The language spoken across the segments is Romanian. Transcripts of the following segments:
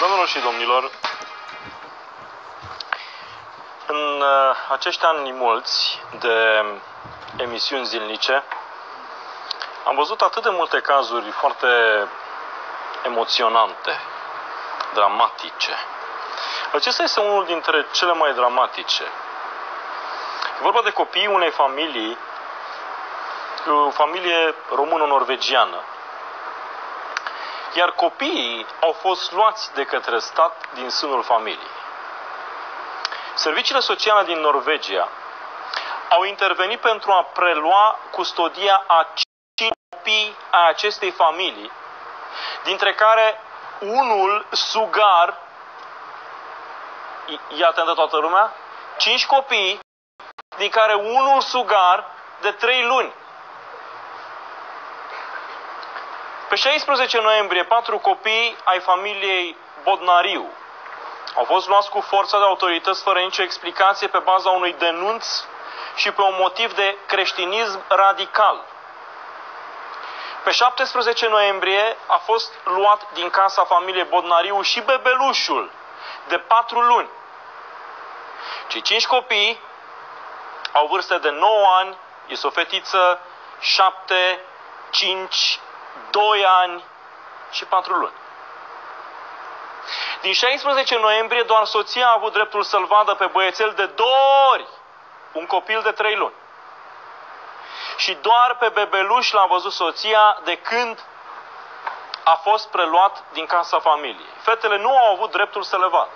Doamnelor și domnilor, în acești ani mulți de emisiuni zilnice, am văzut atât de multe cazuri foarte emoționante, dramatice. Acesta este unul dintre cele mai dramatice. E vorba de copiii unei familii, o familie română-norvegiană. Iar copiii au fost luați de către stat din sânul familiei. Serviciile sociale din Norvegia au intervenit pentru a prelua custodia a 5 copii a acestei familii, dintre care unul sugar, e atentă toată lumea, 5 copii, din care unul sugar de 3 luni. Pe 16 noiembrie, 4 copii ai familiei Bodnariu au fost luați cu forța de autorități fără nicio explicație pe baza unui denunț și pe un motiv de creștinism radical. Pe 17 noiembrie a fost luat din casa familiei Bodnariu și bebelușul de 4 luni. Cei 5 copii au vârste de 9 ani, este o fetiță, 7, 5, 2 ani și 4 luni. Din 16 noiembrie, doar soția a avut dreptul să-l vadă pe băiețel de 2 ori, un copil de 3 luni. Și doar pe bebeluș l-a văzut soția de când a fost preluat din casa familiei. Fetele nu au avut dreptul să le vadă.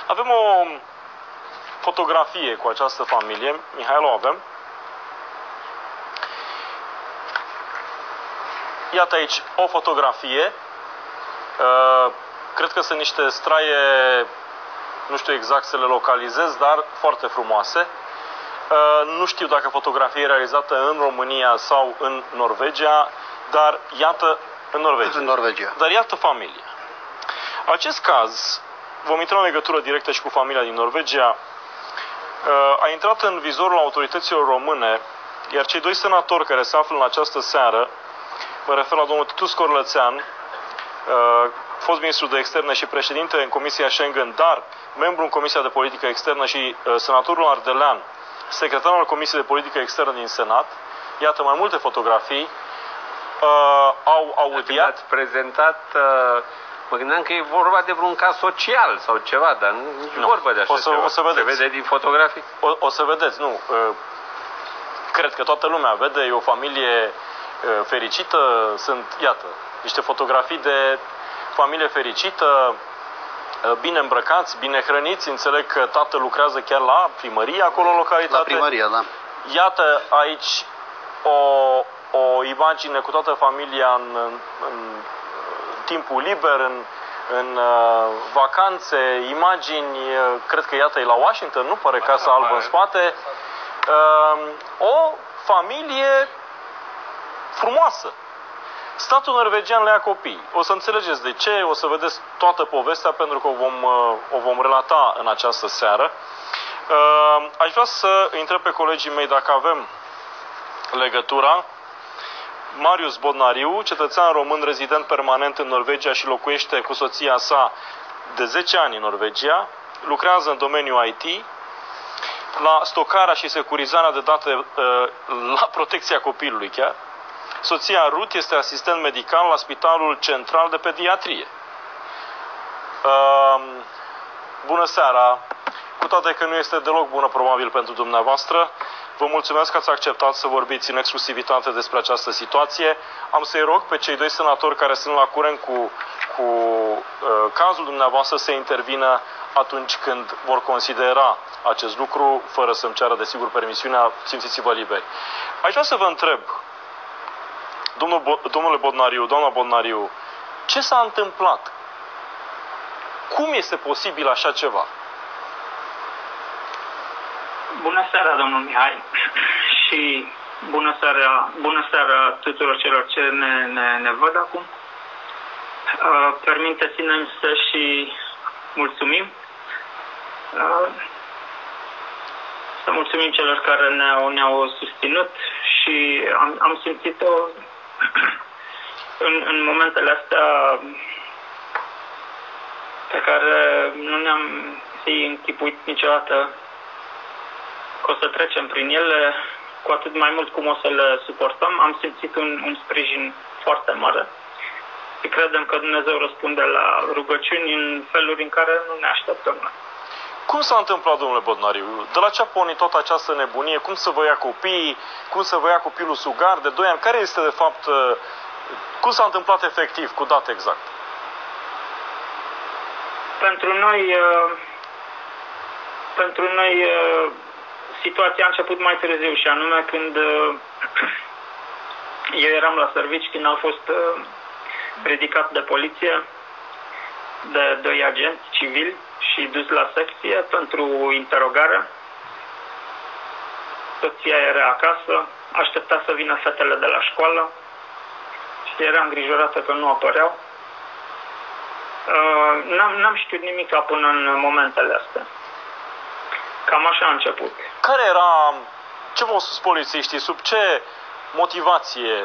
Avem o fotografie cu această familie. Mihail, o avem. Iată aici o fotografie. Cred că sunt niște straie, nu știu exact să le localizez, dar foarte frumoase. Nu știu dacă fotografia e realizată în România sau în Norvegia, dar iată, în Norvegia. În Norvegia. Dar iată familia. Acest caz, vom intra în legătură directă și cu familia din Norvegia, a intrat în vizorul autorităților române, iar cei 2 senatori care se află în această seară, mă refer la domnul Titu Scorlățean, fost ministru de externe și președinte în Comisia Schengen, dar membru în Comisia de Politică Externă și senatorul Ardelean, secretarul al Comisiei de Politică Externă din Senat. Iată mai multe fotografii. Au audiat. Ați prezentat, mă gândeam că e vorba de vreun caz social sau ceva, dar nu e vorba de așa ceva. O să vedeți. Se vede din fotografii? O să vedeți, nu. Cred că toată lumea vede, e o familie fericită. Sunt, iată, niște fotografii de familie fericită, bine îmbrăcați, bine hrăniți. Înțeleg că tatăl lucrează chiar la primărie acolo în localitate. La primărie, da. Iată aici o imagine cu toată familia în timpul liber, în vacanțe, imagini, cred că iată e la Washington, nu pare Casa Albă în spate. O familie frumoasă. Statul norvegian le ia copii. O să înțelegeți de ce, o să vedeți toată povestea, pentru că o vom relata în această seară. Aș vrea să întreb pe colegii mei dacă avem legătura. Marius Bodnariu, cetățean român rezident permanent în Norvegia și locuiește cu soția sa de 10 ani în Norvegia, lucrează în domeniul IT, la stocarea și securizarea de date, la protecția copilului chiar. Soția Ruth este asistent medical la Spitalul Central de Pediatrie. Bună seara! Cu toate că nu este deloc bună probabil pentru dumneavoastră, vă mulțumesc că ați acceptat să vorbiți în exclusivitate despre această situație. Am să-i rog pe cei 2 senatori care sunt la curent cu cazul dumneavoastră să intervină atunci când vor considera acest lucru, fără să-mi ceară desigur permisiunea, simțiți-vă liberi. Aș vrea să vă întreb, domnule Bodnariu, doamna Bodnariu, ce s-a întâmplat? Cum este posibil așa ceva? Bună seara, domnul Mihai, și bună seara tuturor celor ce ne văd acum. Permiteți-ne să și mulțumim. Să mulțumim celor care ne-au susținut și am simțit-o în momentele astea care nu ne-am fi închipuit niciodată că o să trecem prin ele, cu atât mai mult cum o să le suportăm. Am simțit un sprijin foarte mare și credem că Dumnezeu răspunde la rugăciuni în feluri în care nu ne așteptăm noi. Cum s-a întâmplat, domnule Bodnariu? De la ce a pornit toată această nebunie? Cum să vă ia copiii? Cum să vă ia copilul sugar de 2 ani? Care este, de fapt, cum s-a întâmplat efectiv, cu date exact? Pentru noi situația a început mai târziu și anume când eu eram la servici, când am fost ridicat de poliție de 2 agenți civili și dus la secție pentru interogare. Soția era acasă, aștepta să vină fetele de la școală și era îngrijorată că nu apăreau. N-am știut nimic până în momentele astea. Cam așa a început. Care era, ce v-au spus polițiștii, sub ce motivație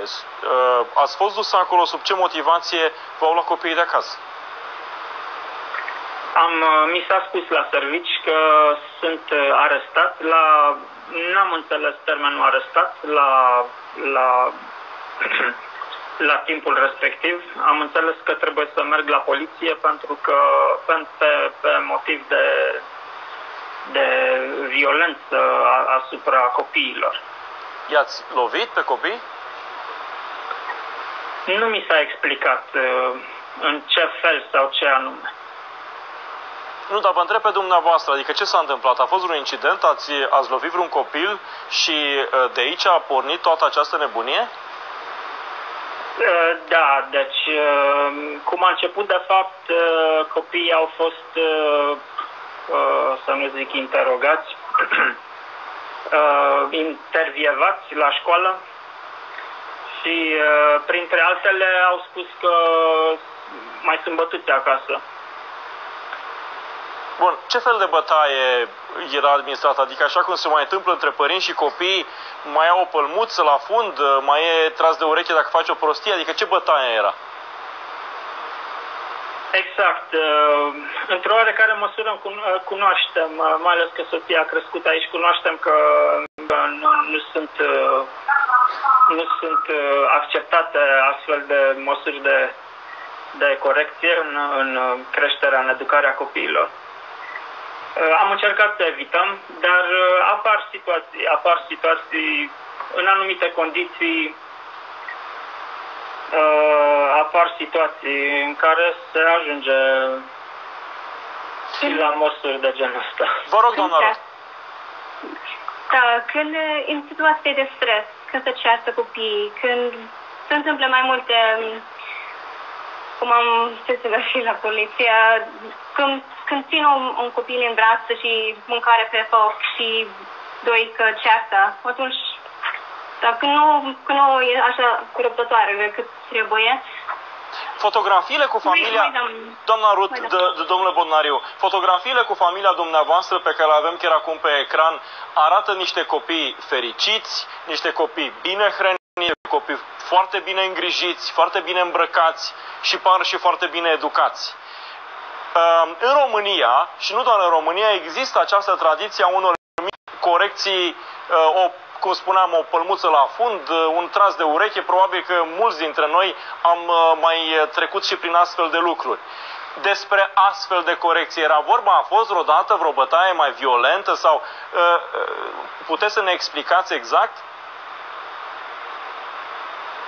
ați fost dus acolo, sub ce motivație v-au luat copiii de acasă? Mi s-a spus la servici că sunt arestat, n-am înțeles termenul arestat la timpul respectiv. Am înțeles că trebuie să merg la poliție pentru că pe motiv de violență asupra copiilor. I-ați lovit pe copii? Nu mi s-a explicat în ce fel sau ce anume. Nu, dar vă întreb pe dumneavoastră, adică ce s-a întâmplat? A fost vreun incident? Ați lovit vreun copil și de aici a pornit toată această nebunie? Da, deci cum a început, de fapt, copiii au fost, să nu zic interogați, intervievați la școală și printre altele au spus că mai sunt bătuți acasă. Bun, ce fel de bătaie era administrată? Adică așa cum se mai întâmplă între părinți și copii, mai au o pălmuță la fund, mai e tras de ureche dacă faci o prostie? Adică ce bătaie era? Exact. Într-o oarecare măsură cunoaștem, mai ales că soția a crescut aici, cunoaștem că nu sunt acceptate astfel de măsuri de corecție în creșterea, în educarea copiilor. Am încercat să evităm, dar apar situații în anumite condiții, apar situații în care se ajunge la măsuri de genul ăsta. Vă rog, doamna Rost. Da, când în situații de stres, când se ceartă copiii, când se întâmplă mai multe, cum am spus și la poliție, când țin un copil în brațe și mâncare pe foc și doi că ceartă, atunci, dar când nu e așa curăpătoare decât trebuie. Fotografiile cu familia, doamna Ruth, domnule Bodnariu, fotografiile cu familia dumneavoastră pe care le avem chiar acum pe ecran arată niște copii fericiți, niște copii bine hrăniți, copii foarte bine îngrijiți, foarte bine îmbrăcați și par și foarte bine educați. În România, și nu doar în România, există această tradiție a unor corecții, cum spuneam, o pălmuță la fund, un tras de ureche. Probabil că mulți dintre noi am mai trecut și prin astfel de lucruri. Despre astfel de corecție era vorba? A fost vreodată vreo bătaie mai violentă? Sau puteți să ne explicați exact?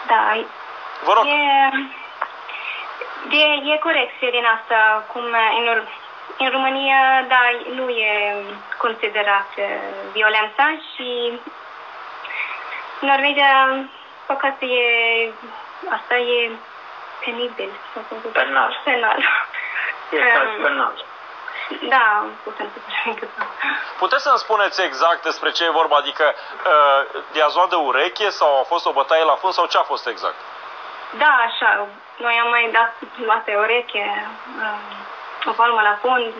Da. Vă rog. E corecție din asta, cum în România, da, nu e considerat violența și în Norvegia, păcate, asta e penibil. Penal. E penal. Da, putem să spunem. Puteți să-mi spuneți exact despre ce e vorba? Adică i-ați luat de ureche sau a fost o bătaie la fund sau ce a fost exact? Da, așa. Noi am mai luat de ureche, o palmă la fund.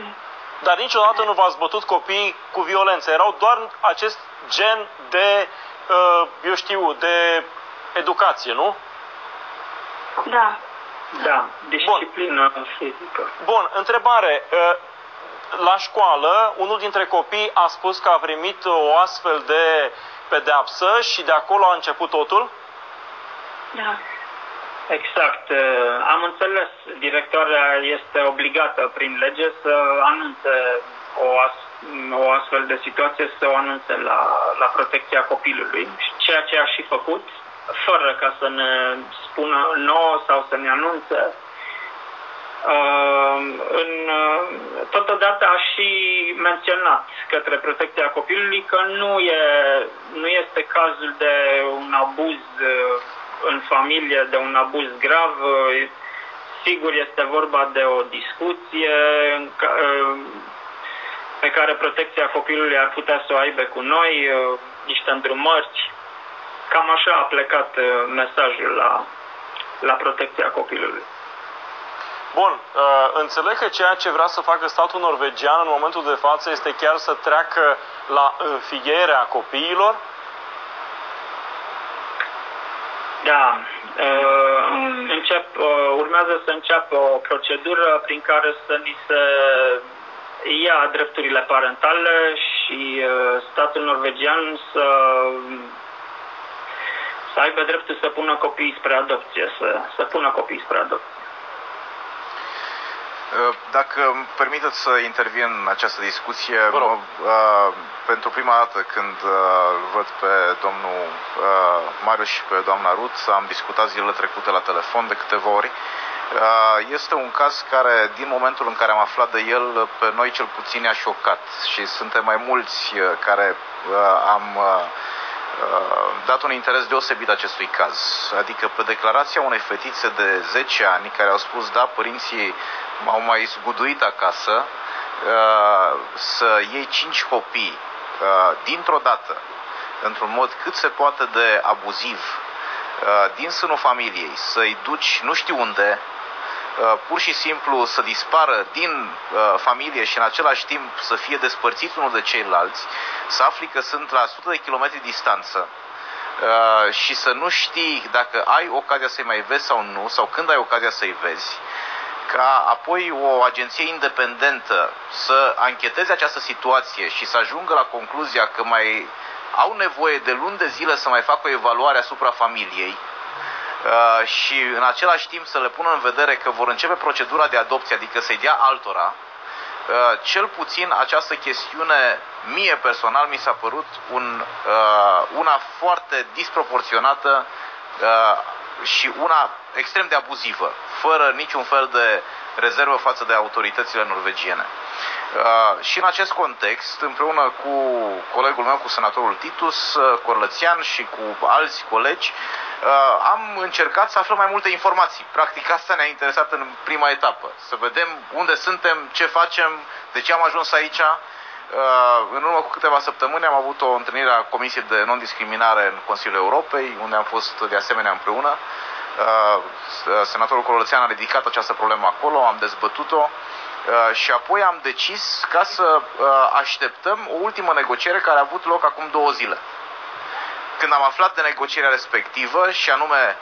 Dar niciodată nu v-ați bătut copiii cu violență. Erau doar acest gen de, eu știu, de educație, nu? Da. Da, disciplină fizică. Bun, întrebare. La școală, unul dintre copii a spus că a primit o astfel de pedeapsă și de acolo a început totul? Da. Exact. Am înțeles, directoarea este obligată prin lege să anunțe o astfel de situație, să o anunțe la protecția copilului, ceea ce a și făcut, fără ca să ne spună nouă sau să ne anunțe. Totodată a și menționat către protecția copilului că nu este cazul de un abuz în familie, de un abuz grav. Sigur, este vorba de o discuție pe care protecția copilului ar putea să o aibă cu noi, niște îndrumări. Cam așa a plecat mesajul la protecția copilului. Bun, înțeleg că ceea ce vrea să facă statul norvegian în momentul de față este chiar să treacă la înfierea copiilor? Da, urmează să înceapă o procedură prin care să ni se ia drepturile parentale și statul norvegian să aibă dreptul să pună copiii spre adopție, să pună copiii spre adopție. Dacă îmi permiteți să intervin în această discuție, pentru prima dată când văd pe domnul Marius și pe doamna Ruth, am discutat zilele trecute la telefon de câteva ori. Este un caz care, din momentul în care am aflat de el, pe noi cel puțin ne-a șocat și suntem mai mulți care am dat un interes deosebit acestui caz. Adică pe declarația unei fetițe de 10 ani care au spus, da, părinții m-au mai zguduit acasă să iei 5 copii dintr-o dată, într-un mod cât se poate de abuziv, din sânul familiei, să-i duci nu știu unde, pur și simplu să dispară din familie și în același timp să fie despărțiți unul de ceilalți, să afli că sunt la 100 de kilometri distanță și să nu știi dacă ai ocazia să-i mai vezi sau nu, sau când ai ocazia să-i vezi, ca apoi o agenție independentă să ancheteze această situație și să ajungă la concluzia că mai au nevoie de luni de zile să mai facă o evaluare asupra familiei și în același timp să le pună în vedere că vor începe procedura de adopție, adică să-i dea altora, cel puțin această chestiune mie personal mi s-a părut una foarte disproporționată și una extrem de abuzivă, fără niciun fel de rezervă față de autoritățile norvegiene. Și în acest context, împreună cu colegul meu, cu senatorul Titus Corlățean și cu alți colegi, am încercat să aflăm mai multe informații. Practic asta ne-a interesat în prima etapă. Să vedem unde suntem, ce facem, de ce am ajuns aici. În urmă cu câteva săptămâni am avut o întâlnire a Comisiei de Non-Discriminare în Consiliul Europei, unde am fost de asemenea împreună. Senatorul Corlățean a ridicat această problemă acolo, am dezbătut-o și apoi am decis ca să așteptăm o ultimă negociere care a avut loc acum 2 zile. Când am aflat de negocierea respectivă și anume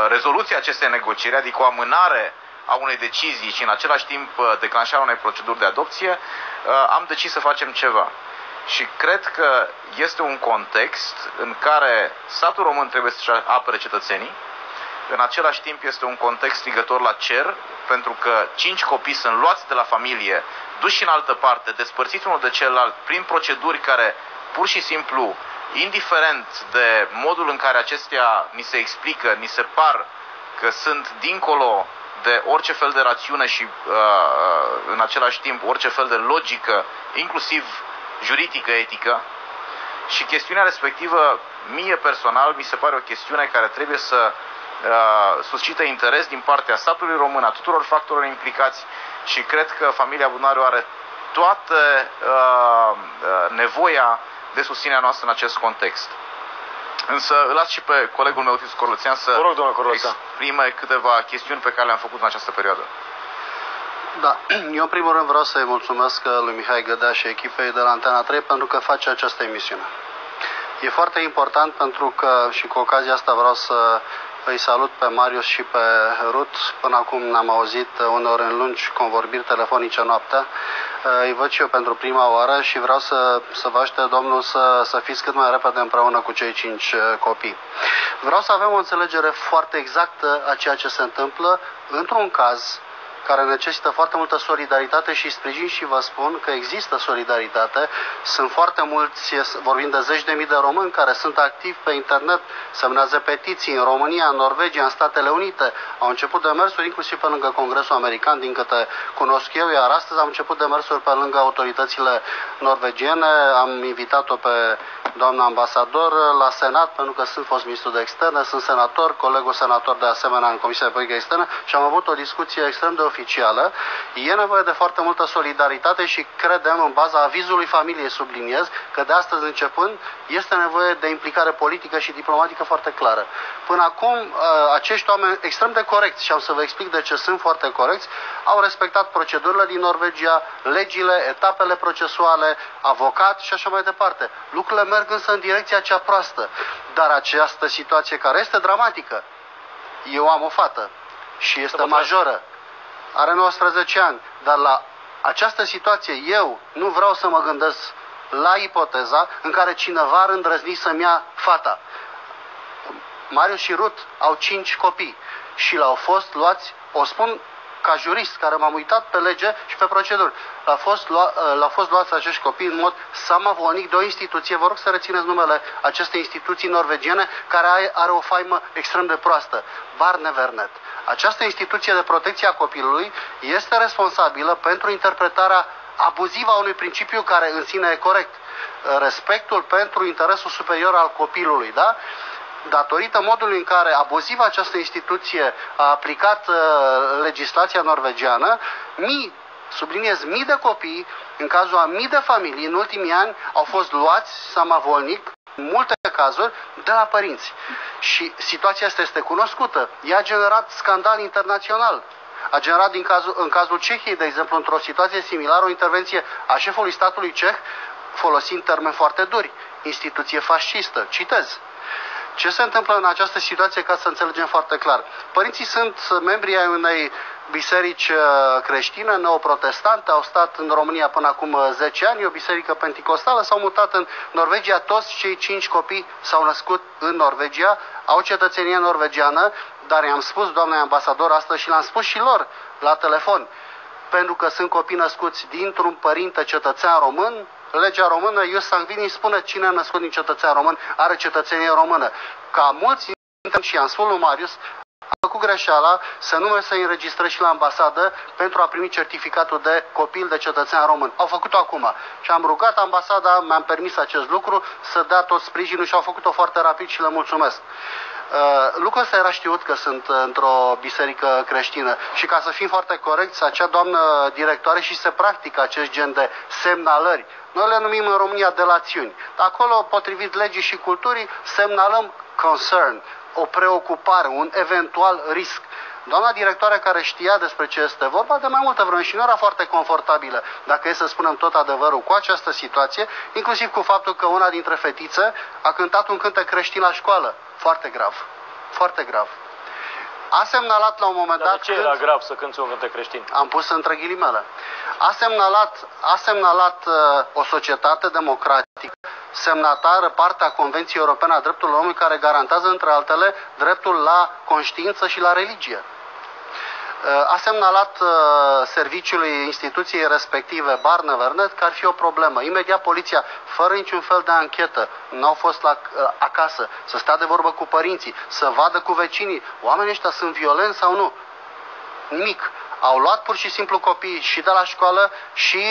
rezoluția acestei negocieri, adică o amânare a unei decizii și în același timp declanșarea unei proceduri de adopție, am decis să facem ceva. Și cred că este un context în care statul român trebuie să-și apere cetățenii. În același timp este un context strigător la cer, pentru că 5 copii sunt luați de la familie, duși în altă parte, despărțiți unul de celălalt, prin proceduri care pur și simplu, indiferent de modul în care acestea ni se explică, ni se par că sunt dincolo de orice fel de rațiune și în același timp orice fel de logică, inclusiv juridică, etică. Și chestiunea respectivă, mie personal, mi se pare o chestiune care trebuie să suscită interes din partea statului român, a tuturor factorilor implicați și cred că familia Bunaru are toată nevoia de susținerea noastră în acest context. Însă îl las și pe colegul meu, Titus Corlățean, să exprime câteva chestiuni pe care le-am făcut în această perioadă. Da, eu în primul rând vreau să-i mulțumesc lui Mihai Gădea și echipei de la Antena 3 pentru că face această emisiune. E foarte important pentru că, și cu ocazia asta vreau să Îi salut pe Marius și pe Ruth. Până acum n-am auzit uneori în lungi convorbiri telefonice noaptea. Îi văd și eu pentru prima oară și vreau să vă ajute Domnul să fiți cât mai repede împreună cu cei 5 copii. Vreau să avem o înțelegere foarte exactă a ceea ce se întâmplă într-un caz care necesită foarte multă solidaritate și sprijin și vă spun că există solidaritate. Sunt foarte mulți, vorbim de 10.000 de români care sunt activi pe internet, semnează petiții în România, în Norvegia, în Statele Unite. Au început demersuri inclusiv pe lângă Congresul American, din câte cunosc eu, iar astăzi am început demersuri pe lângă autoritățile norvegiene. Am invitat-o pe doamna ambasador la Senat, pentru că sunt fost ministru de externe, sunt senator, colegul senator de asemenea în Comisia de Politică Externă și am avut o discuție extrem de oficială. E nevoie de foarte multă solidaritate și credem, în baza avizului familiei, subliniez, că de astăzi începând este nevoie de implicare politică și diplomatică foarte clară. Până acum, acești oameni extrem de corecți, și am să vă explic de ce sunt foarte corecți, au respectat procedurile din Norvegia, legile, etapele procesuale, avocat și așa mai departe. Lucrurile merg însă în direcția cea proastă. Dar această situație care este dramatică, eu am o fată și este majoră, are 19 ani, dar la această situație eu nu vreau să mă gândesc la ipoteza în care cineva ar îndrăzni să-mi ia fata. Marius și Ruth au 5 copii și le-au fost luați, o spun ca jurist care m-am uitat pe lege și pe proceduri, l-au fost luați acești copii în mod samavolnic de o instituție, vă rog să rețineți numele acestei instituții norvegiene, care are o faimă extrem de proastă, Barnevernet. Această instituție de protecție a copilului este responsabilă pentru interpretarea abuzivă a unui principiu care în sine e corect. Respectul pentru interesul superior al copilului, da? Datorită modului în care abuziv această instituție a aplicat legislația norvegiană, subliniez mii de copii, în cazul a mii de familii, în ultimii ani au fost luați samavolnic, în multe cazuri, de la părinți. Și situația asta este cunoscută. Ea a generat scandal internațional. A generat în cazul Cehiei, de exemplu, într-o situație similară, o intervenție a șefului statului ceh, folosind termeni foarte duri. Instituție fascistă. Citez. Ce se întâmplă în această situație, ca să înțelegem foarte clar? Părinții sunt membri ai unei biserici creștine, neoprotestante, au stat în România până acum 10 ani, o biserică penticostală, s-au mutat în Norvegia, toți cei 5 copii s-au născut în Norvegia, au cetățenie norvegiană, dar i-am spus doamnei ambasador astăzi și l-am spus și lor la telefon, pentru că sunt copii născuți dintr-un părinte cetățean român, legea română, ius sanguinis, spune cine a născut din cetățean român are cetățenie română. Ca mulți, și am spus lui Marius, a făcut greșeala să nu merg să înregistrez și la ambasadă pentru a primi certificatul de copil de cetățean român. Au făcut-o acum. Și am rugat ambasada, mi-am permis acest lucru, să dea tot sprijinul și au făcut-o foarte rapid și le mulțumesc. Lucrul ăsta era știut că sunt într-o biserică creștină și ca să fim foarte corecți, acea doamnă directoare și se practică acest gen de semnalări. Noi le numim în România delațiuni. Acolo, potrivit legii și culturii, semnalăm concern, o preocupare, un eventual risc. Doamna directoare, care știa despre ce este vorba de mai multă vreme și nu era foarte confortabilă, dacă e să spunem tot adevărul, cu această situație, inclusiv cu faptul că una dintre fetițe a cântat un cântec creștin la școală. Foarte grav. Foarte grav. A semnalat la un moment dat... Dar de ce era grav să cânti un cântec creștin? Am pus între ghilimele. A semnalat o societate democratică, semnatară, partea Convenției Europene a Drepturilor Omului, care garantează, între altele, dreptul la conștiință și la religie. A semnalat serviciului instituției respective, Barnevernet, că ar fi o problemă. Imediat poliția, fără niciun fel de anchetă, n-au fost acasă, să stea de vorbă cu părinții, să vadă cu vecinii, oamenii ăștia sunt violenți sau nu. Nimic. Au luat pur și simplu copiii și de la școală și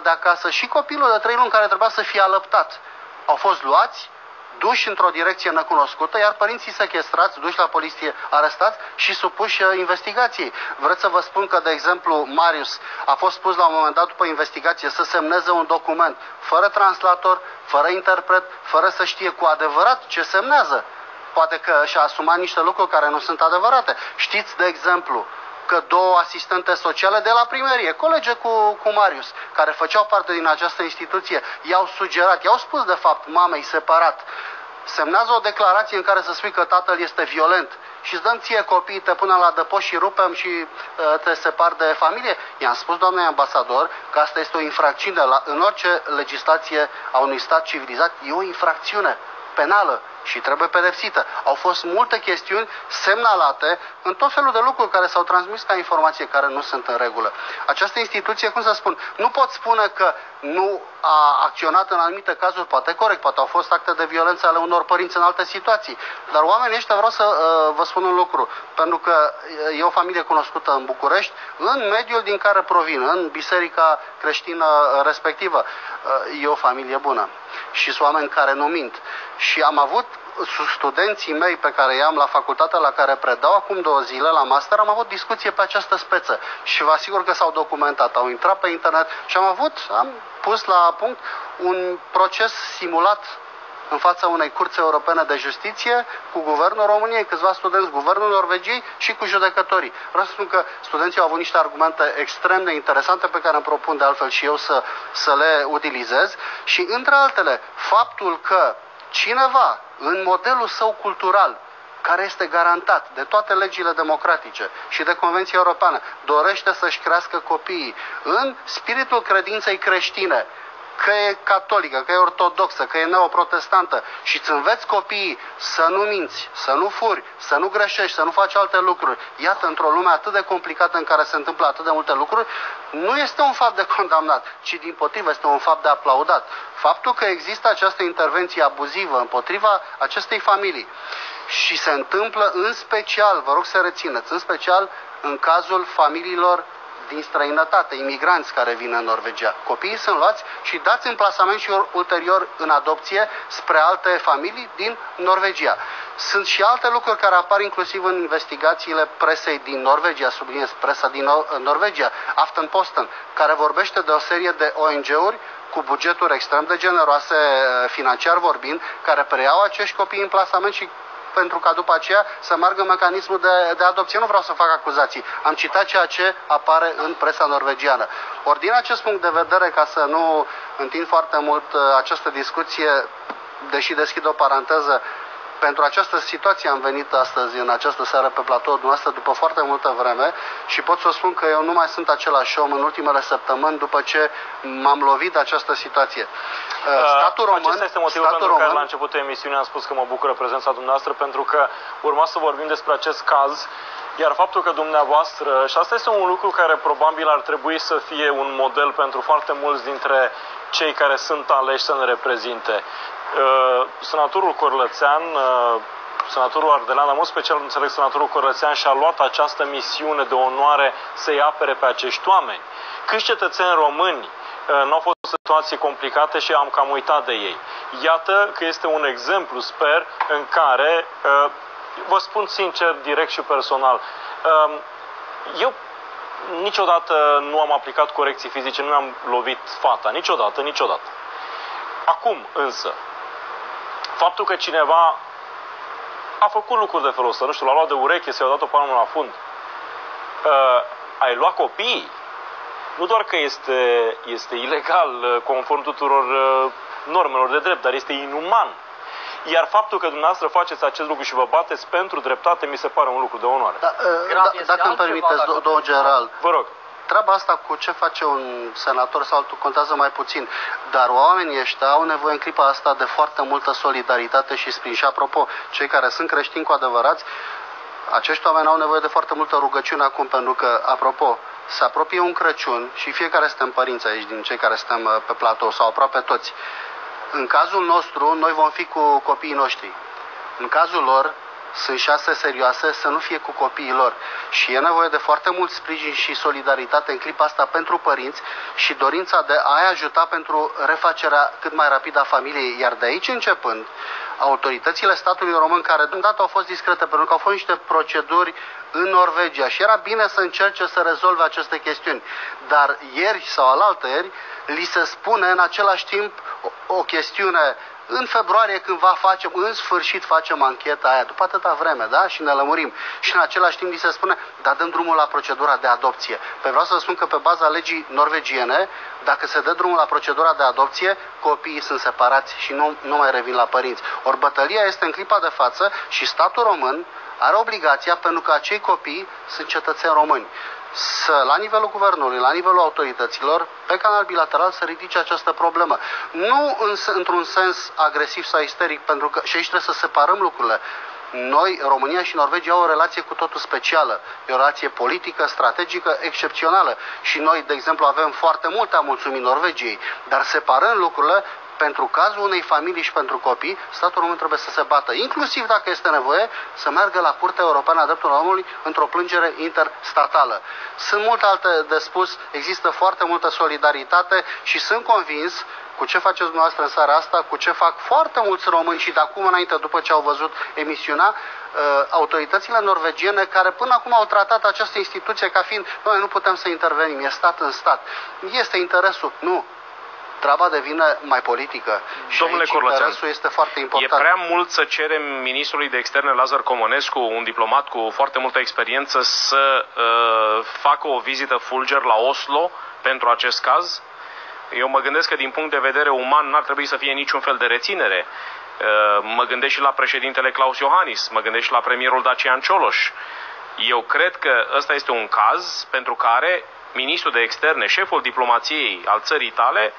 de acasă și copilul de 3 luni care trebuia să fie alăptat. Au fost luați, duși într-o direcție necunoscută, iar părinții sechestrați, duși la poliție, arestați și supuși investigației. Vreți să vă spun că, de exemplu, Marius a fost pus la un moment dat după investigație să semneze un document fără translator, fără interpret, fără să știe cu adevărat ce semnează. Poate că și-a asumat niște lucruri care nu sunt adevărate. Știți, de exemplu, că 2 asistente sociale de la primărie, colege cu Marius, care făceau parte din această instituție, i-au sugerat, i-au spus de fapt mamei separat, semnează o declarație în care să spui că tatăl este violent și îți dăm ție copiii, te punem la adăpost și rupem și te separi de familie? I-am spus, doamnei ambasador, că asta este o infracțiune. În orice legislație a unui stat civilizat e o infracțiune penală și trebuie pedepsită. Au fost multe chestiuni semnalate în tot felul de lucruri care s-au transmis ca informație care nu sunt în regulă. Această instituție, cum să spun, nu pot spune că nu a acționat în anumite cazuri, poate corect, poate au fost acte de violență ale unor părinți în alte situații, dar oamenii ăștia, vreau să vă spun un lucru, pentru că e o familie cunoscută în București, în mediul din care provin, în biserica creștină respectivă, e o familie bună și sunt oameni care nu mint. Și am avut studenții mei pe care i-am la facultatea la care predau acum 2 zile la master, am avut discuție pe această speță și vă asigur că s-au documentat, au intrat pe internet și am pus la punct un proces simulat în fața unei curți europene de justiție cu Guvernul României, câțiva studenți, Guvernul Norvegiei și cu judecătorii. Vreau să spun că studenții au avut niște argumente extrem de interesante pe care îmi propun de altfel și eu să le utilizez și, între altele, faptul că cineva, în modelul său cultural, care este garantat de toate legile democratice și de Convenția Europeană, dorește să-și crească copiii în spiritul credinței creștine, că e catolică, că e ortodoxă, că e neoprotestantă și îți înveți copiii să nu minți, să nu furi, să nu greșești, să nu faci alte lucruri. Iată, într-o lume atât de complicată în care se întâmplă atât de multe lucruri, nu este un fapt de condamnat, ci dimpotrivă este un fapt de aplaudat. Faptul că există această intervenție abuzivă împotriva acestei familii și se întâmplă în special, vă rog să rețineți, în special în cazul familiilor din străinătate, imigranți care vin în Norvegia. Copiii sunt luați și dați în plasament și ulterior în adopție spre alte familii din Norvegia. Sunt și alte lucruri care apar inclusiv în investigațiile presei din Norvegia, subliniez presa din Norvegia, Aftenposten, care vorbește de o serie de ONG-uri cu bugeturi extrem de generoase, financiar vorbind, care preiau acești copii în plasament și pentru ca după aceea să meargă mecanismul de adopție. Nu vreau să fac acuzații. Am citat ceea ce apare în presa norvegiană. Ori din acest punct de vedere, ca să nu întind foarte mult această discuție, deși deschid o paranteză, pentru această situație am venit astăzi, în această seară, pe platoul dumneavoastră, după foarte multă vreme și pot să spun că eu nu mai sunt același om în ultimele săptămâni după ce m-am lovit de această situație. Statul român... Acesta este motivul pentru care la începutul emisiunii am spus că mă bucură prezența dumneavoastră, pentru că urma să vorbim despre acest caz, iar faptul că dumneavoastră, și asta este un lucru care probabil ar trebui să fie un model pentru foarte mulți dintre cei care sunt aleși să ne reprezinte. Senatorul Corlățean, senatorul Ardelean, dar în mod special înțeleg senatorul Corlățean și-a luat această misiune de onoare să-i apere pe acești oameni. Câți cetățeni români nu au fost situații complicate și am cam uitat de ei. Iată că este un exemplu, sper, în care, vă spun sincer, direct și personal, eu niciodată nu am aplicat corecții fizice, nu am lovit fata, niciodată, niciodată. Acum însă, faptul că cineva a făcut lucruri de felul ăsta, nu știu, l-a luat de ureche, s-a dat o palmă la fund, ai luat copiii, nu doar că este ilegal conform tuturor normelor de drept, dar este inuman. Iar faptul că dumneavoastră faceți acest lucru și vă bateți pentru dreptate, mi se pare un lucru de onoare. Dacă îmi permiteți, domnul general, vă rog. Treaba asta cu ce face un senator sau altul contează mai puțin, dar oamenii ăștia au nevoie în clipa asta de foarte multă solidaritate și sprijin. Și apropo, cei care sunt creștini cu adevărați, acești oameni au nevoie de foarte multă rugăciune acum, pentru că, apropo, se apropie un Crăciun și fiecare suntem părinți aici, din cei care suntem pe platou, sau aproape toți. În cazul nostru, noi vom fi cu copiii noștri. În cazul lor, sunt șanse serioase să nu fie cu copiii lor. Și e nevoie de foarte mult sprijin și solidaritate în clipa asta pentru părinți și dorința de a-i ajuta pentru refacerea cât mai rapidă a familiei. Iar de aici începând, autoritățile statului român, care deocamdată au fost discrete pentru că au fost niște proceduri în Norvegia și era bine să încerce să rezolve aceste chestiuni. Dar ieri sau alaltăieri li se spune în același timp o chestiune în februarie cândva în sfârșit facem ancheta aia, după atâta vreme, da? Și ne lămurim. Și în același timp li se spune, dar dăm drumul la procedura de adopție. Păi vreau să vă spun că pe baza legii norvegiene, dacă se dă drumul la procedura de adopție, copiii sunt separați și nu mai revin la părinți. Ori bătălia este în clipa de față și statul român are obligația, pentru că acei copii sunt cetățeni români, la nivelul guvernului, la nivelul autorităților, pe canal bilateral să ridice această problemă. Nu într-un sens agresiv sau isteric, pentru că și aici trebuie să separăm lucrurile. Noi, România și Norvegia, au o relație cu totul specială. E o relație politică, strategică, excepțională. Și noi, de exemplu, avem foarte multe a mulțumi Norvegiei, dar separând lucrurile, pentru cazul unei familii și pentru copii, statul român trebuie să se bată, inclusiv dacă este nevoie, să meargă la Curtea Europeană a Drepturilor Omului într-o plângere interstatală. Sunt multe alte de spus, există foarte multă solidaritate și sunt convins, cu ce faceți dumneavoastră în seara asta, cu ce fac foarte mulți români și de acum înainte, după ce au văzut emisiunea, autoritățile norvegiene, care până acum au tratat această instituție ca fiind, noi nu putem să intervenim, e stat în stat. Este interesul? Nu. Treaba devine mai politică. Domnule Corlățean, interesul este foarte important. E prea mult să cerem ministrului de externe Lazar Comănescu, un diplomat cu foarte multă experiență, să facă o vizită fulger la Oslo pentru acest caz? Eu mă gândesc că din punct de vedere uman n-ar trebui să fie niciun fel de reținere. Mă gândesc și la președintele Klaus Iohannis, mă gândesc și la premierul Dacian Cioloș. Eu cred că ăsta este un caz pentru care ministrul de externe, șeful diplomației al țării tale,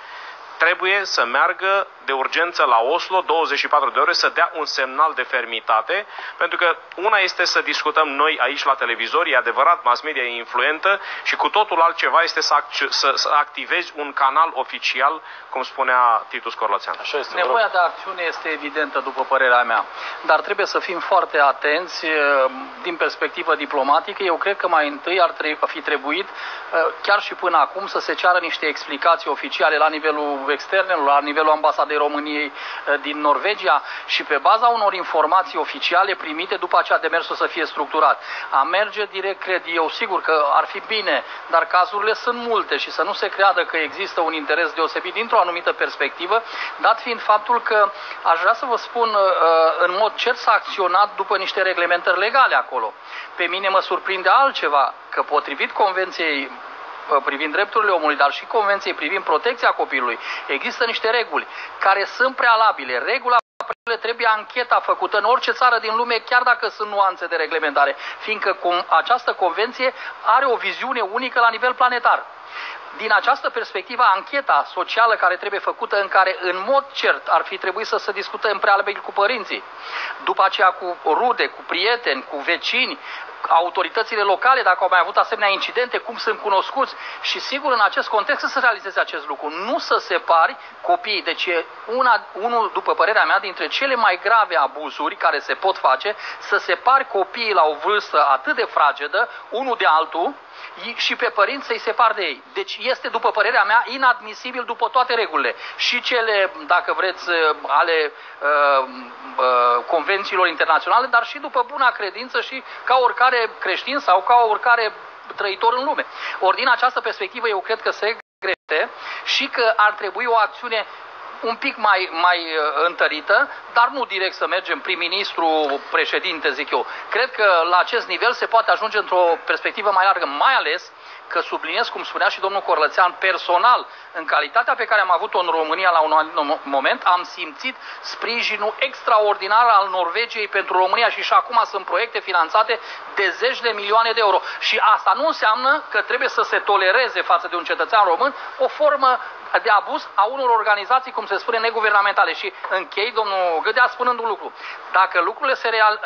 trebuie să meargă de urgență la Oslo 24 de ore, să dea un semnal de fermitate, pentru că una este să discutăm noi aici la televizor, e adevărat, mass media e influentă, și cu totul altceva este să activezi un canal oficial, cum spunea Titus Corlățean. Nevoia de acțiune este evidentă, după părerea mea, dar trebuie să fim foarte atenți din perspectivă diplomatică. Eu cred că mai întâi ar fi trebuit, chiar și până acum, să se ceară niște explicații oficiale la nivelul externelor, la nivelul ambasadei României din Norvegia și pe baza unor informații oficiale primite, după aceea demersul să fie structurat. A merge direct, cred eu, sigur că ar fi bine, dar cazurile sunt multe și să nu se creadă că există un interes deosebit dintr-o anumită perspectivă, dat fiind faptul că, aș vrea să vă spun, în mod cert s-a acționat după niște reglementări legale acolo. Pe mine mă surprinde altceva, că potrivit Convenției privind drepturile omului, dar și Convenției privind protecția copilului, există niște reguli care sunt prealabile. Regula trebuie ancheta făcută în orice țară din lume, chiar dacă sunt nuanțe de reglementare, fiindcă această convenție are o viziune unică la nivel planetar. Din această perspectivă, ancheta socială care trebuie făcută, în care în mod cert ar fi trebuit să se discute în prealabil cu părinții, după aceea cu rude, cu prieteni, cu vecini, autoritățile locale, dacă au mai avut asemenea incidente, cum sunt cunoscuți, și sigur în acest context să se realizeze acest lucru. Nu să separi copiii. Deci e unul, după părerea mea, dintre cele mai grave abuzuri care se pot face, să separi copiii la o vârstă atât de fragedă, unul de altul, și pe părinți să-i separ de ei. Deci este, după părerea mea, inadmisibil după toate regulile. Și cele, dacă vreți, ale convențiilor internaționale, dar și după buna credință și ca oricare creștin sau ca oricare trăitor în lume. Ori din această perspectivă eu cred că se grește și că ar trebui o acțiune un pic mai întărită, dar nu direct să mergem prim-ministru, președinte, zic eu. Cred că la acest nivel se poate ajunge într-o perspectivă mai largă, mai ales că subliniez, cum spunea și domnul Corlățean, personal, în calitatea pe care am avut-o în România la un moment, am simțit sprijinul extraordinar al Norvegiei pentru România și acum sunt proiecte finanțate de zeci de milioane de euro. Și asta nu înseamnă că trebuie să se tolereze față de un cetățean român o formă de abuz a unor organizații, cum se spune, neguvernamentale. Și închei, domnul Gâdea, spunând un lucru. Dacă lucrurile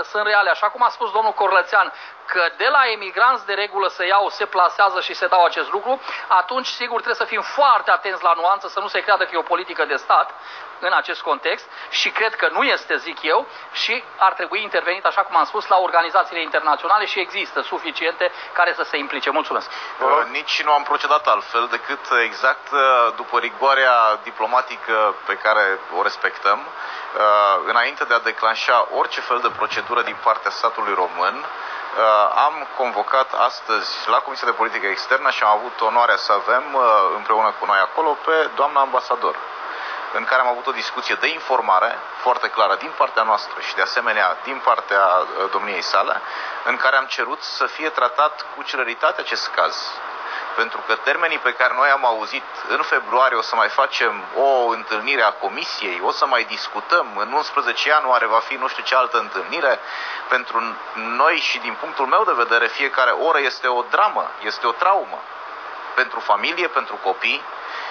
sunt reale, așa cum a spus domnul Corlățean, că de la emigranți de regulă se plasează și se dau acest lucru, atunci sigur trebuie să fim foarte atenți la nuanță, să nu se creadă că e o politică de stat în acest context, și cred că nu este, zic eu, și ar trebui intervenit, așa cum am spus, la organizațiile internaționale și există suficiente care să se implice. Mulțumesc. Nici nu am procedat altfel decât exact după rigoarea diplomatică pe care o respectăm, înainte de a declanșa orice fel de procedură din partea statului român, am convocat astăzi la Comisia de Politică Externă și am avut onoarea să avem împreună cu noi acolo pe doamna ambasador. în care am avut o discuție de informare foarte clară din partea noastră și de asemenea din partea domniei sale, în care am cerut să fie tratat cu celeritate acest caz. Pentru că termenii pe care noi am auzit în februarie, o să mai facem o întâlnire a comisiei, o să mai discutăm, în 11 ianuarie va fi nu știu ce altă întâlnire, pentru noi și din punctul meu de vedere fiecare oră este o dramă, este o traumă pentru familie, pentru copii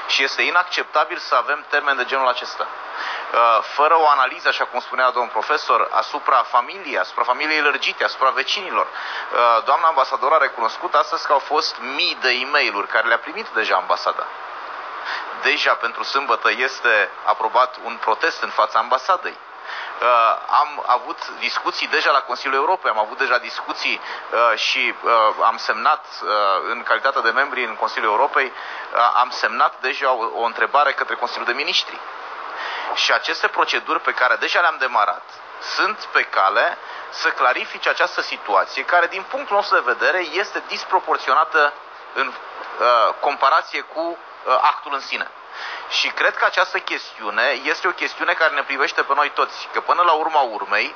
și este inacceptabil să avem termeni de genul acesta. Fără o analiză, așa cum spunea domnul profesor, asupra familiei lărgite, asupra vecinilor. Doamna ambasador a recunoscut astăzi că au fost mii de e-mail-uri care le-a primit deja ambasada. Deja pentru sâmbătă este aprobat un protest în fața ambasadei. Am avut discuții deja la Consiliul Europei, am avut deja discuții și am semnat în calitate de membri în Consiliul Europei, am semnat deja o întrebare către Consiliul de Ministri. Și aceste proceduri pe care deja le-am demarat sunt pe cale să clarifice această situație care din punctul nostru de vedere este disproporționată în comparație cu actul în sine. Și cred că această chestiune este o chestiune care ne privește pe noi toți, că până la urma urmei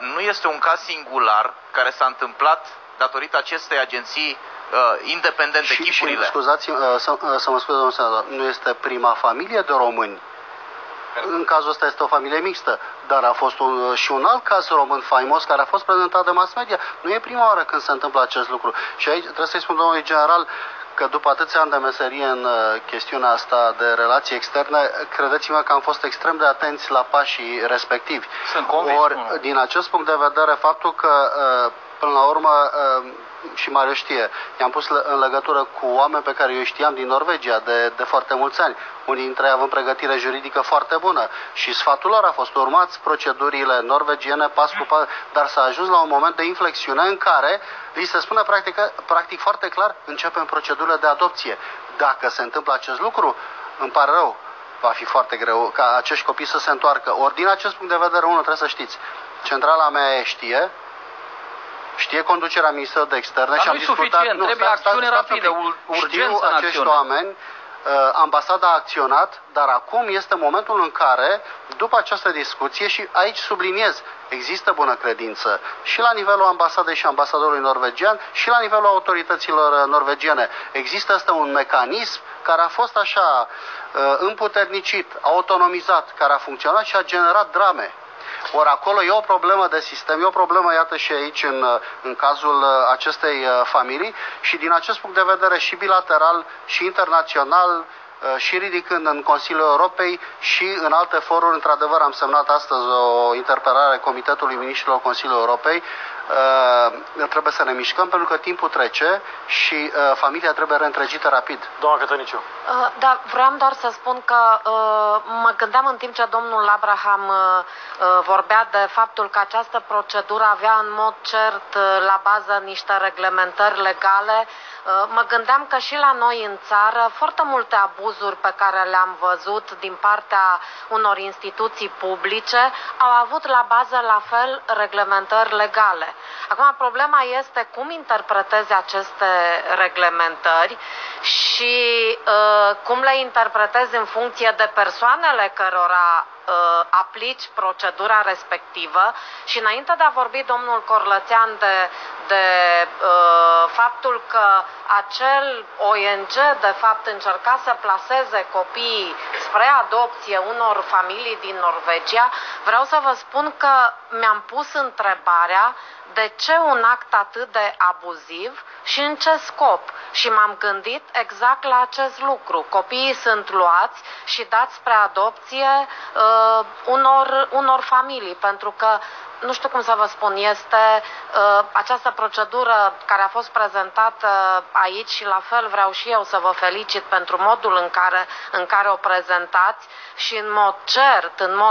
nu este un caz singular care s-a întâmplat datorită acestei agenții independente, chipurile. Și scuzați-mă, să mă scuze, domnul senator, nu este prima familie de români. În cazul ăsta este o familie mixtă, dar a fost și un alt caz român faimos care a fost prezentat de mass media. Nu e prima oară când se întâmplă acest lucru. Și aici trebuie să-i spun domnului general că după atâția ani de meserie în chestiunea asta de relații externe, credeți-mă că am fost extrem de atenți la pașii respectivi. Sunt convins. Ori, din acest punct de vedere, faptul că până la urmă, și Marius știe, i-am pus în legătură cu oameni pe care eu știam din Norvegia de foarte mulți ani. Unii dintre ei având pregătire juridică foarte bună și sfatul lor a fost urmați procedurile norvegiene pas cu pas, dar s-a ajuns la un moment de inflexiune în care li se spune practic foarte clar, începem procedurile de adopție. Dacă se întâmplă acest lucru, îmi pare rău, va fi foarte greu ca acești copii să se întoarcă. Ori din acest punct de vedere, unul trebuie să știți, centrala mea știe conducerea Ministerului de Externe și am discutat... Trebuie acțiune rapidă, urgență în acești oameni, ambasada a acționat, dar acum este momentul în care, după această discuție, și aici subliniez, există bună credință și la nivelul ambasadei și ambasadorului norvegian și la nivelul autorităților norvegiene. Există un mecanism care a fost așa împuternicit, autonomizat, care a funcționat și a generat drame. Ori acolo e o problemă de sistem, e o problemă, iată și aici în cazul acestei familii și din acest punct de vedere și bilateral și internațional și ridicând în Consiliul Europei și în alte foruri, într-adevăr am semnat astăzi o interpelare Comitetului Miniștrilor Consiliului Europei, trebuie să ne mișcăm pentru că timpul trece și familia trebuie reîntregită rapid. Doamna Cătăniciu. Da, vreau doar să spun că mă gândeam în timp ce domnul Abraham vorbea de faptul că această procedură avea în mod cert la bază niște reglementări legale. Mă gândeam că și la noi în țară foarte multe abuzuri pe care le-am văzut din partea unor instituții publice au avut la bază la fel reglementări legale. Acum problema este cum interpretezi aceste reglementări și cum le interpretezi în funcție de persoanele cărora aplici procedura respectivă și înainte de a vorbi domnul Corlățean de faptul că acel ONG de fapt încerca să plaseze copiii spre adopție unor familii din Norvegia, vreau să vă spun că mi-am pus întrebarea de ce un act atât de abuziv și în ce scop? Și m-am gândit exact la acest lucru. Copiii sunt luați și dați spre adopție unor familii, pentru că, nu știu cum să vă spun, este această procedură care a fost prezentată aici și la fel vreau și eu să vă felicit pentru modul în care o prezentați și în mod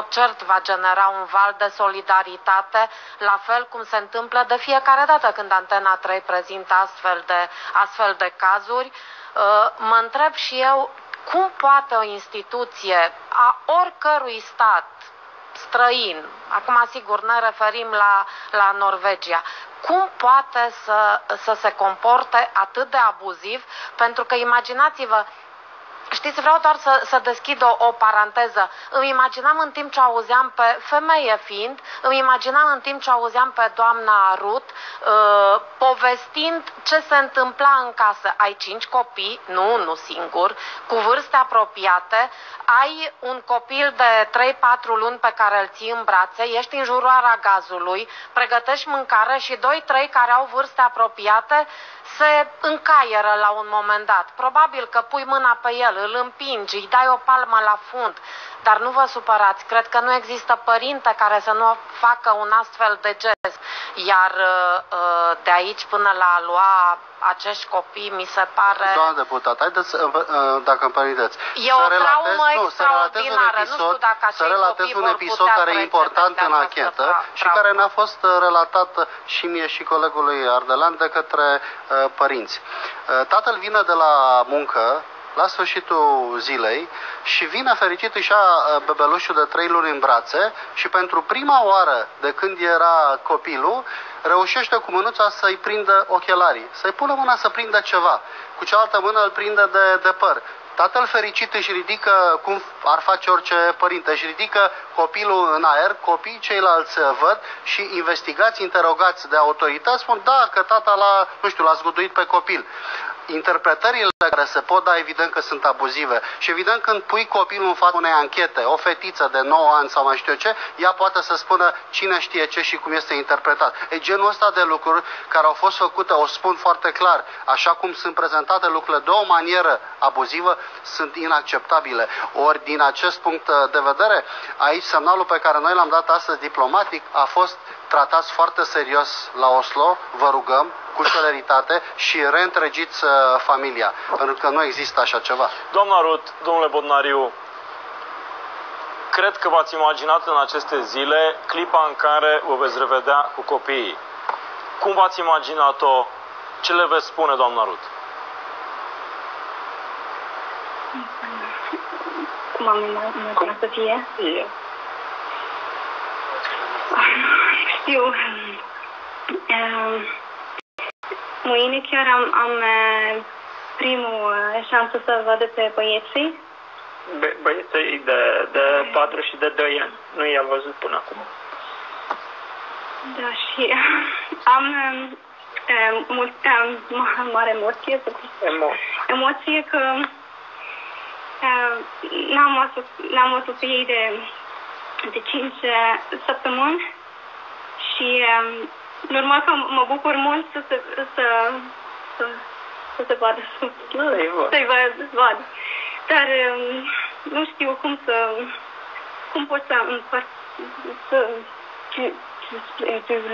cert va genera un val de solidaritate, la fel cum se întâmplă de fiecare dată când Antena 3 prezintă astfel de cazuri. Mă întreb și eu cum poate o instituție a oricărui stat străin, acum sigur ne referim la Norvegia, cum poate să se comporte atât de abuziv, pentru că imaginați-vă, Știți, vreau doar să deschid o paranteză. Îmi imaginam în timp ce auzeam femeie fiind, îmi imaginam în timp ce auzeam pe doamna Ruth povestind ce se întâmpla în casă. Ai 5 copii, nu singur, cu vârste apropiate, ai un copil de 3-4 luni pe care îl ții în brațe, ești în juroara gazului, pregătești mâncare și 2-3 care au vârste apropiate se încaieră la un moment dat. Probabil că pui mâna pe el, îl împingi, îi dai o palmă la fund, dar nu vă supărați, cred că nu există părinte care să nu facă un astfel de gest. Iar de aici până la a lua acești copii, mi se pare... Doamna deputat, haideți, dacă îmi permiteți, e o traumă extraordinară. Nu știu dacă acești copii un episod care e important în anchetă și care ne-a fost relatat și mie și colegului Ardelan de către părinți. Tatăl vine de la muncă la sfârșitul zilei și vine fericit, își ia bebelușul de 3 luni în brațe și pentru prima oară de când era copilul reușește cu mânuța să-i prindă ochelarii, să-i pună mâna să prindă ceva, cu cealaltă mână îl prinde de păr. Tatăl fericit își ridică, cum ar face orice părinte, își ridică copilul în aer, copiii ceilalți văd și investigați, interogați de autorități spun da, că tata l-a zguduit pe copil. Interpretările care se pot da, evident că sunt abuzive și evident când pui copilul în fața unei anchete, o fetiță de 9 ani sau mai știu eu ce, ea poate să spună cine știe ce și cum este interpretat. E genul ăsta de lucruri care au fost făcute, o spun foarte clar, așa cum sunt prezentate lucrurile de o manieră abuzivă, sunt inacceptabile. Ori din acest punct de vedere, aici semnalul pe care noi l-am dat astăzi diplomatic a fost tratați foarte serios la Oslo, vă rugăm, cu celeritate și reîntregiți familia, pentru că nu există așa ceva. Doamna Ruth, domnule Bodnariu, cred că v-ați imaginat în aceste zile clipa în care vă veți revedea cu copiii. Cum v-ați imaginat-o? Ce le veți spune, doamna Ruth? Cum am imaginat să fie? Știu. Mâine chiar am primul șansă să vadă pe băieții. Băieții de 4 și de 2 ani. Nu i-am văzut până acum. Da, și am mare emoție. Emoție că n-am văzut pe ei de 5 săptămâni și normal că mă bucur mult să se vadă, să-i văd. Dar nu știu cum pot să împărt, to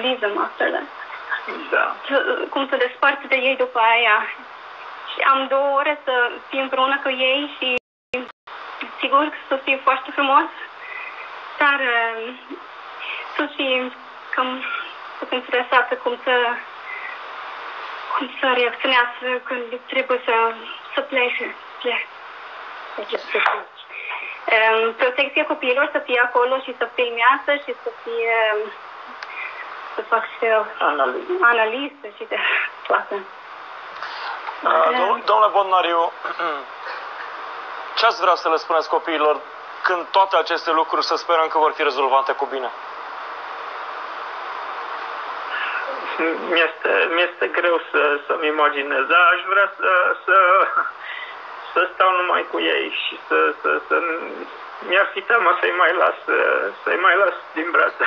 leave them after that. Da. Cum să despart de ei după aia. Și am 2 ore să fiu împreună cu ei și sigur că să fie foarte frumos. Dar sunt și cam interesată cum să reacționează când trebuie să plece. Protecția copiilor să fie acolo și să filmează și să fac și analiză și de toate. Domnule Bodnariu, ce ați vrea să le spuneți copiilor când toate aceste lucruri să sperăm că vor fi rezolvate cu bine? Mi-este greu să-mi imaginez, dar aș vrea să stau numai cu ei și să mi-ar fi teamă să-i mai las din brațe.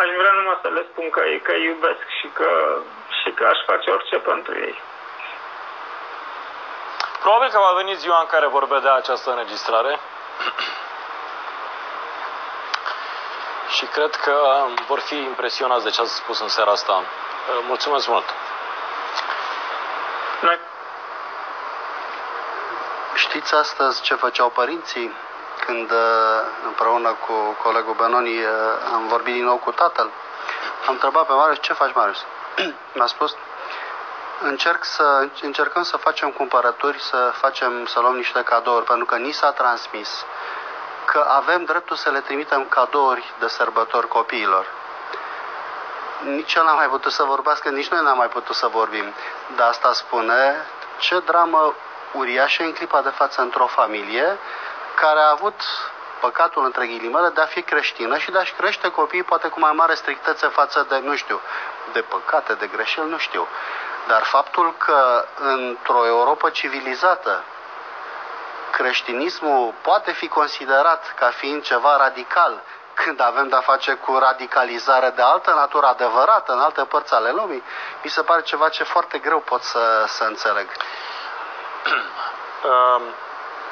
Aș vrea numai să le spun că îi iubesc și că aș face orice pentru ei. Probabil că va veni ziua în care vor vedea această înregistrare și cred că vor fi impresionați de ce ați spus în seara asta. Mulțumesc mult! Știți astăzi ce făceau părinții când împreună cu colegul Benoni am vorbit din nou cu tatăl? Am întrebat pe Marius, ce faci, Marius? Mi-a spus, încercăm să facem cumpărături, să luăm niște cadouri, pentru că ni s-a transmis că avem dreptul să le trimitem cadouri de sărbători copiilor. Nici el n-a mai putut să vorbească, nici noi n-am mai putut să vorbim. De asta spune ce dramă uriașe în clipa de față într-o familie care a avut păcatul, între ghilimele, de a fi creștină și de a-și crește copiii poate cu mai mare strictețe față de, nu știu, de păcate, de greșeli, nu știu. Dar faptul că într-o Europă civilizată creștinismul poate fi considerat ca fiind ceva radical când avem de-a face cu radicalizare de altă natură adevărată în alte părți ale lumii, mi se pare ceva ce foarte greu pot să înțeleg.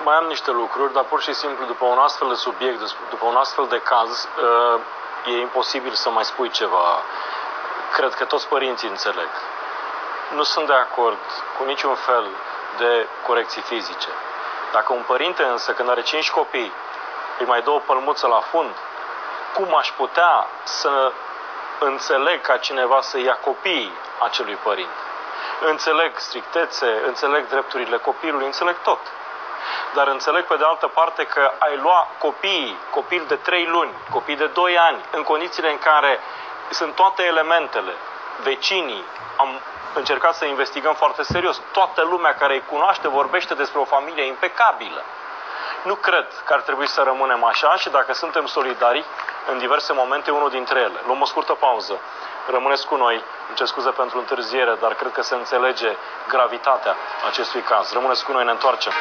Mai am niște lucruri, dar pur și simplu după un astfel de subiect, după un astfel de caz, e imposibil să mai spui ceva. Cred că toți părinții înțeleg. Nu sunt de acord cu niciun fel de corecții fizice. Dacă un părinte însă, când are 5 copii, îi mai dă o pălmuță la fund, cum aș putea să înțeleg ca cineva să ia copiii acelui părinte? Înțeleg strictețe, înțeleg drepturile copilului, înțeleg tot. Dar înțeleg pe de altă parte că ai lua copil de 3 luni, copii de 2 ani, în condițiile în care sunt toate elementele, vecinii, am încercat să investigăm foarte serios, toată lumea care îi cunoaște vorbește despre o familie impecabilă. Nu cred că ar trebui să rămânem așa și dacă suntem solidari, în diverse momente, unul dintre ele. Luăm o scurtă pauză. Rămâneți cu noi. Îmi cer scuze pentru întârziere, dar cred că se înțelege gravitatea acestui caz. Rămâneți cu noi, ne întoarcem.